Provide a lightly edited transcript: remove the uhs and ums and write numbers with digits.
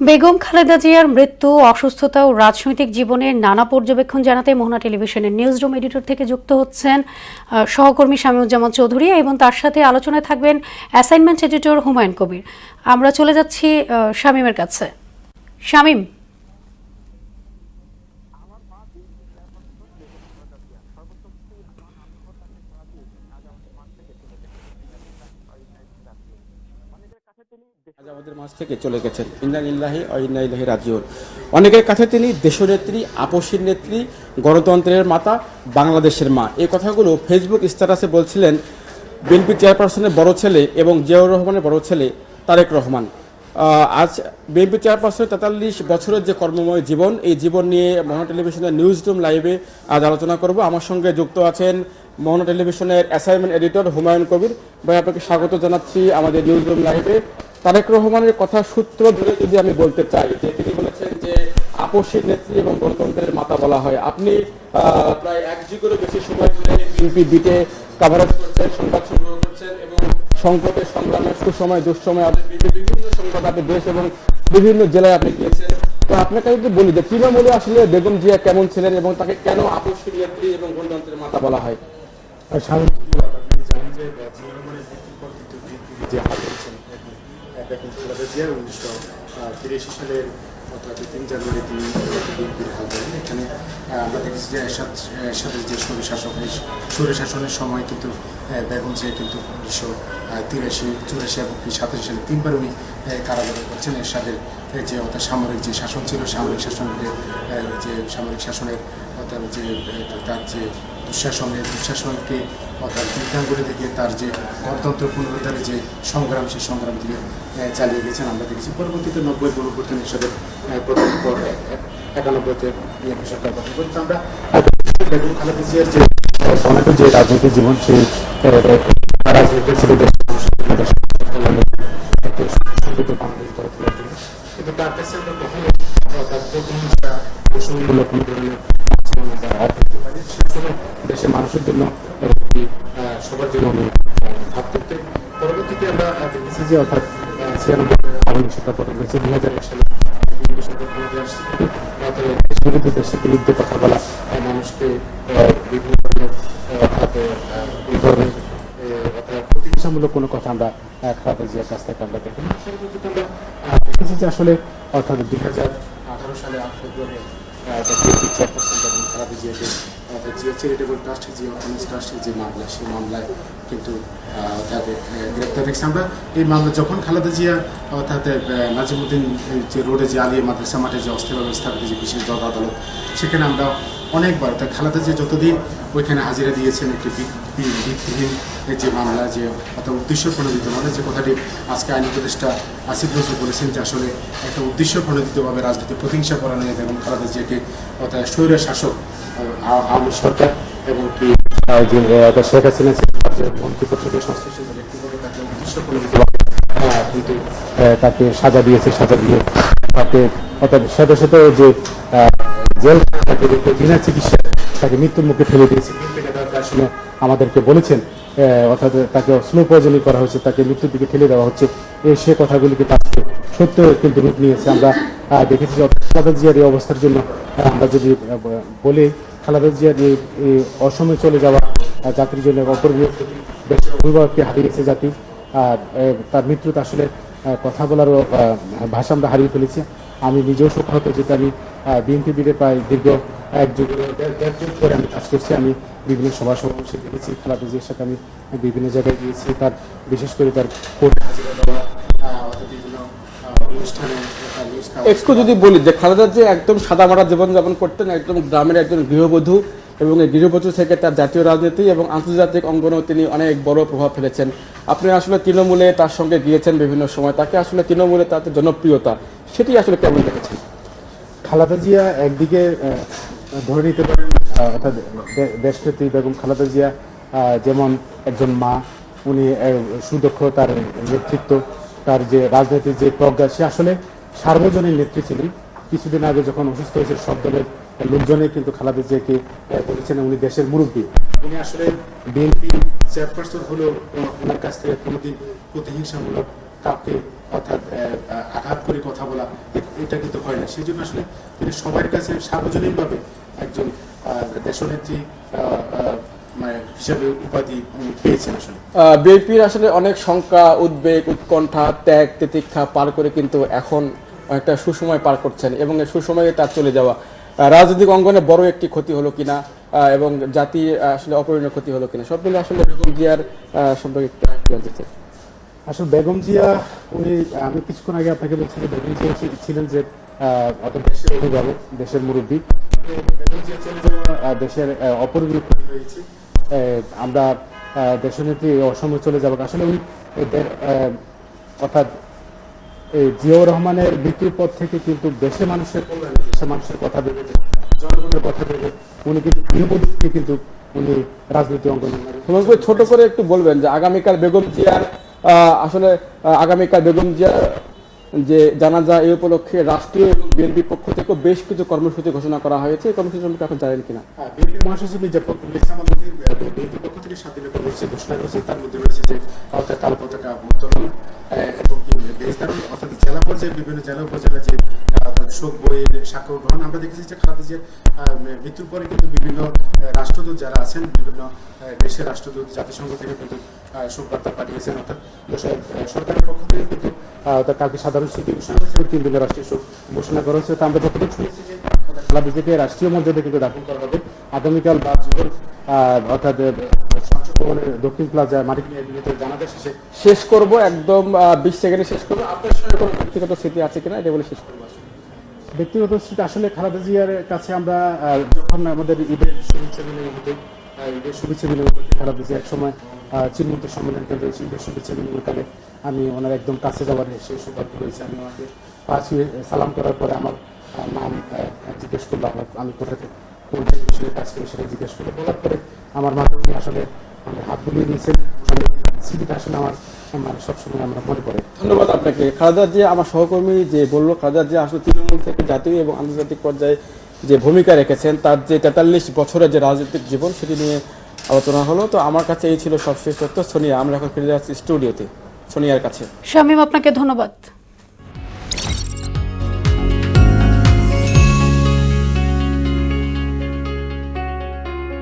বেগম খালেদা জিয়ার মৃত্যু, অসুস্থতা ও রাজনৈতিক জীবনের নানা পর্যবেক্ষণ জানাতে মোহনা টেলিভিশনের নিউজ রুম এডিটর থেকে যুক্ত হচ্ছেন সহকর্মী শামীমুজ্জামান চৌধুরী এবং তার সাথে আলোচনায় থাকবেন অ্যাসাইনমেন্ট এডিটর হুমায়ুন কবির। আমরা চলে যাচ্ছি শামীমের কাছে। শামীম, আজ আমাদের মাঝ থেকে চলে গেছেন, ইন্না লিল্লাহি ওয়া ইন্না ইলাইহি রাজিউন। অনেকের কাছে তিনি দেশনেত্রী, আপসীর নেত্রী, গণতন্ত্রের মাতা, বাংলাদেশের মা। এই কথাগুলো ফেসবুক স্ট্যাটাসে বলছিলেন বিএনপি চেয়ারপারসনের বড় ছেলে এবং জিয়াউর রহমানের বড় ছেলে তারেক রহমান। আজ বিএনপি চেয়ারপারসনের 43 বছরের যে কর্মময় জীবন, এই জীবন নিয়ে মোহনা টেলিভিশনের নিউজ রুম লাইভে আজ আলোচনা করব। আমার সঙ্গে যুক্ত আছেন মোহনা টেলিভিশনের অ্যাসাইনমেন্ট এডিটর হুমায়ুন কবির। ভাই, আপনাকে স্বাগত জানাচ্ছি আমাদের নিউজ রুম লাইভে। তারেক রহমানের কথা সূত্র ধরে যদি আমি বলতে চাই, যে তিনি বলেছেন যে আপসীর নেত্রী এবং গণতন্ত্রের মাতা বলা হয়। আপনি প্রায় এক যুগেরও বেশি সময় ধরে বিএনপি বিটে কাভারেজ করছেন, সংবাদ সংগ্রহ করছেন এবং সংকটের সংগ্রামের সুসময় দুঃসময় বিভিন্ন সংবাদ আপনি দেশ এবং বিভিন্ন জেলায় আপনি গিয়েছেন। তো আপনাকে যদি বলি যে তৃণমূলে আসলে বেগম জিয়া কেমন ছিলেন এবং তাকে কেন আপসীর নেত্রী এবং গণতন্ত্রের মাতা বলা হয়? বেগম খালেদা জিয়া 1983 সালের অর্থাৎ 3 জানুয়ারি তিনি বিএনপির হাল ধরেন। এখানে আমরা দেখেছি যে এরশাদের যে স্বৈরশাসনের সময় কিন্তু বেগম জিয়া কিন্তু 1983, 84 এবং 87 সালে তিনবার উনি কারাগারে করছেন। এরশাদের যে অর্থাৎ সামরিক যে শাসন ছিল, সামরিক শাসনের অর্থাৎ যে তার যে দুঃশাসনকে অর্থাৎ বৃদ্ধাঙ্গুলি থেকে তার যে গণতন্ত্র পুনরুদ্ধারের যে সংগ্রাম, সেই সংগ্রাম তিনি চালিয়ে গেছেন। আমরা দেখেছি পরবর্তীতে 90 গণঅভ্যুত্থান হিসাবে প্রথম পর 91-তে বিএনপি সরকার গঠন করি। তো আমরা বেগম খালেদা জিয়ার যে সমগ্র যে রাজনৈতিক জীবন, সেই রাজনীতি ছিল কিন্তু তার কাছে আমরা কখনো তার প্রতিহিংসা কোনো ধরনের দেশের মানুষের জন্য সবার জন্য উনি ভাব করতেন। পরবর্তীতে আমরা দেখেছি যে অর্থাৎ 96 সরকার গঠন করেছে, 2001 সালে দেশের বিরুদ্ধে কথা বলা, মানুষকে বিভিন্ন ধরনের প্রতিহিংসামূলক কোনো কথা আমরা খালেদা জিয়ার কাছ থেকে আমরা দেখি। পরবর্তীতে আমরা দেখেছি যে আসলে অর্থাৎ 2018 সালে 8 ফেব্রুয়ারি চেয়ারপারসন বেগম খালেদা জিয়াকে Zia charitable trust, Zia orphanage ট্রাস্টের যে মামলা, সেই মামলায় কিন্তু তাদের গ্রেপ্তার দেখছি আমরা। এই মামলা যখন খালেদা জিয়া অর্থাৎ নাজিমুদ্দিন যে রোডে যে আলিয়া মাদ্রাসা মাঠে যে অস্থায়ীভাবে স্থাপিত যে বিশেষ জজ আদালত, সেখানে আমরা অনেকবার তাই খালেদা জিয়া যতদিন ওইখানে হাজিরা দিয়েছেন একটি ভিত্তিহীন যে মামলা, যে অর্থাৎ উদ্দেশ্য প্রণোদিত মামলা, যে কথাটি আজকে আইন উপদেষ্টা আসিফ নজরুল বলেছেন যে আসলে একটা উদ্দেশ্য প্রণোদিতভাবে রাজনীতি প্রতিহিংসা করা নিয়ে এবং খালেদা জিয়াকে অর্থাৎ স্বৈর শাসক আওয়ামী সরকার এবং কি যে শেখ হাসিনা মন্ত্রিপরিষদের সংশ্লিষ্ট ব্যক্তিগুলো তাকে উদ্দেশ্য প্রণোদিতভাবে কিন্তু তাকে সাজা দিয়েছে, সাজা দিয়ে তাকে অর্থাৎ সাথে সাথে যে জেল বিনা চিকিৎসা তাকে মৃত্যুর মুখে ফেলে দিয়েছে। আসলে আমাদেরকে বলেছেন অর্থাৎ তাকে স্লো পয়জনিং করা হয়েছে, তাকে মৃত্যুর দিকে ঠেলে দেওয়া হচ্ছে। সে কথাগুলিকে তাকে সত্য কিন্তু রূপ নিয়েছে। আমরা দেখেছি যে খালেদা জিয়ার এই অবস্থার জন্য আমরা যদি বলি, খালেদা জিয়ার এই অসময়ে চলে যাওয়া জাতির জন্য অপরিণীয় অভিভাবককে হারিয়েছে জাতি। তার মৃত্যুতে আসলে কথা বলারও ভাষা আমরা হারিয়ে ফেলেছি। আমি নিজেও শোকাহত, যেটা আমি বিএনপি বিডে প্রায় দীর্ঘ 1 যুগ করে আমি কাজ করছি। আমি বিভিন্ন সভা সমাবেশে দেখেছি খালেদা জিয়ার সাথে, আমি বিভিন্ন জায়গায় গিয়েছি। তার বিশেষ করে তার বিভিন্ন অনুষ্ঠানে একটু যদি বলি যে খালেদা জিয়া একদম সাদামাটা জীবনযাপন করতেন, একদম গ্রামের একজন গৃহবধূ এবং এই গৃহবধূ থেকে তার জাতীয় রাজনীতি এবং আন্তর্জাতিক অঙ্গনেও তিনি অনেক বড় প্রভাব ফেলেছেন। আপনি আসলে তৃণমূলে তার সঙ্গে গিয়েছেন বিভিন্ন সময়, তাকে আসলে তৃণমূলে তার জনপ্রিয়তা সেটি আসলে কেমন দেখেছেন? খালেদা জিয়া একদিকে ধরে নিতে পারেন অর্থাৎ দেশনেত্রী বেগম খালেদা জিয়া যেমন একজন মা, উনি সুদক্ষ, তার নেতৃত্ব, তার যে রাজনীতির যে প্রজ্ঞা, সে আসলে সার্বজনীন নেত্রী ছিলেন। কিছুদিন আগে যখন অসুস্থ হয়েছে, সব দলের লোকজনে কিন্তু খালেদা জিয়াকে বলেছেন উনি দেশের মুরব্বী। উনি আসলে বিএনপি চেয়ারপারসন হলেও ওনার কাছ থেকে কোনোদিন প্রতিহিংসামূলক কাউকে অর্থাৎ আঘাত করে কথা বলা, এটা কিন্তু হয় না। সেই জন্য আসলে তিনি সবার কাছে সার্বজনীনভাবে একজন দেশনেত্রী হিসেবে উপাধি পেয়েছেন। আসলে বিএনপির আসলে অনেক শঙ্কা, উদ্বেগ, উৎকণ্ঠা, ত্যাগ, তিতিক্ষা পার করে কিন্তু এখন একটা সুসময় পার করছেন এবং এই সুসময়ে তার চলে যাওয়া রাজনৈতিক অঙ্গনে বড় একটি ক্ষতি হলো কিনা এবং জাতি আসলে অপরিণত ক্ষতি হলো কিনা, সব মিলে আসলে বেগম জিয়ার সম্পর্কে একটু জানতে চাই। আসলে বেগম জিয়া উনি, আমি কিছুক্ষণ আগে আপনাকে বলছি যে বেগম জিয়া ছিলেন যে দেশের অভিভাবক, দেশের মুরব্বী। বেগম জিয়া চলে যাওয়া দেশের অপরিণত ক্ষতি হয়েছে। আমরা দেশনেত্রী অসময়ে চলে যাব, আসলে উনি অর্থাৎ জিয়াউর রহমানের মৃত্যুর পর থেকে কিন্তু দেশের মানুষের কল্যাণে, দেশের মানুষের কথা ভেবে, জনগণের কথা ভেবে উনি কিন্তু গৃহবধূকে কিন্তু উনি রাজনৈতিক অঙ্গনে ছোট করে একটু বলবেন যে আগামীকাল বেগম জিয়ার আসলে আগামীকাল বেগম জিয়া যে জানাজা, এই উপলক্ষে রাষ্ট্রীয় এবং বিএনপি পক্ষ থেকে বেশ কিছু কর্মসূচি ঘোষণা করা হয়েছে। এই কর্মসূচি সম্পর্কে আপনি জানেন কিনা? বিএনপি মহাসচিব মির্জা ফখরুল ইসলাম আলমগীর বিএনপি পক্ষ থেকে 7 দিনের কর্মসূচি ঘোষণা করেছে। তার মধ্যে রয়েছে যে অর্থাৎ কালো পতাকা উত্তোলন এবং দেশদারুণ অর্থাৎ জেলা পর্যায়ে বিভিন্ন জেলা উপজেলা যে শোক বইয়ের স্বাক্ষর গ্রহণ। আমরা দেখেছি যে খালেদা জিয়ার মৃত্যুর পরে কিন্তু বিভিন্ন রাষ্ট্রদূত যারা আছেন, বিভিন্ন দেশের রাষ্ট্রদূত জাতিসংঘ থেকে কিন্তু শোক বার্তা পাঠিয়েছেন। অর্থাৎ সরকারের পক্ষ থেকে কিন্তু কালকে সাধারণ ছুটি ঘোষণা করেছে, 3 দিনের রাষ্ট্রীয় শোক ঘোষণা করা হয়েছে। তো আমরা যতটুকু শুনেছি যে খালেদা জিয়াকে রাষ্ট্রীয় মর্যাদায় কিন্তু দাফন করা হবে আগামীকাল বা যুগল অর্থাৎ সংসদ ভবনের দক্ষিণ প্লাজা মানিক মিয়া এভিনিউতে জানাজা শেষ করব একদম 20 সেকেন্ডে শেষ করবো। আপনার সঙ্গে কোনো ব্যক্তিগত স্মৃতি আছে কিনা এটা বলে শেষ করবো। ব্যক্তিগত স্মৃতি আসলে খালেদা জিয়ার কাছে আমরা যখন আমাদের ঈদের শুভেচ্ছা বিনিময় হতো, ঈদের শুভেচ্ছা বিনিময় করতে খালেদা জিয়া এক সময় চিন্মুক্ত সম্মেলন কেন্দ্রে ঈদের শুভেচ্ছা বিনিময়কালে আমি ওনার একদম কাছে যাওয়ার সেই সৌভাগ্য হয়েছে। আমি ওনাকে পাঁচ সালাম করার পরে আমার নাম জিজ্ঞেস করলো, আমি কোথা থেকে কোন বিষয়ে কাজ করি সেটা জিজ্ঞেস করলো। বলার পরে আমার মাধ্যমে আসলে হাত বুলিয়ে নিয়েছেন। স্মৃতিটা আসলে আমার সবসময় আমরা মনে পড়ে। ধন্যবাদ আপনাকে। খালেদা জিয়া, আমার সহকর্মী যে বললো, খালেদা জিয়া আসলে তৃণমূল থেকে জাতীয় এবং আন্তর্জাতিক পর্যায়ে যে ভূমিকা রেখেছেন, তার যে 43 বছরের যে রাজনৈতিক জীবন, সেটি নিয়ে আলোচনা হলো। তো আমার কাছে এই ছিল সবশেষ তথ্য। সোনিয়া, আমরা এখন ফিরে যাচ্ছি স্টুডিওতে সোনিয়ার কাছে। শামীম, আপনাকে ধন্যবাদ।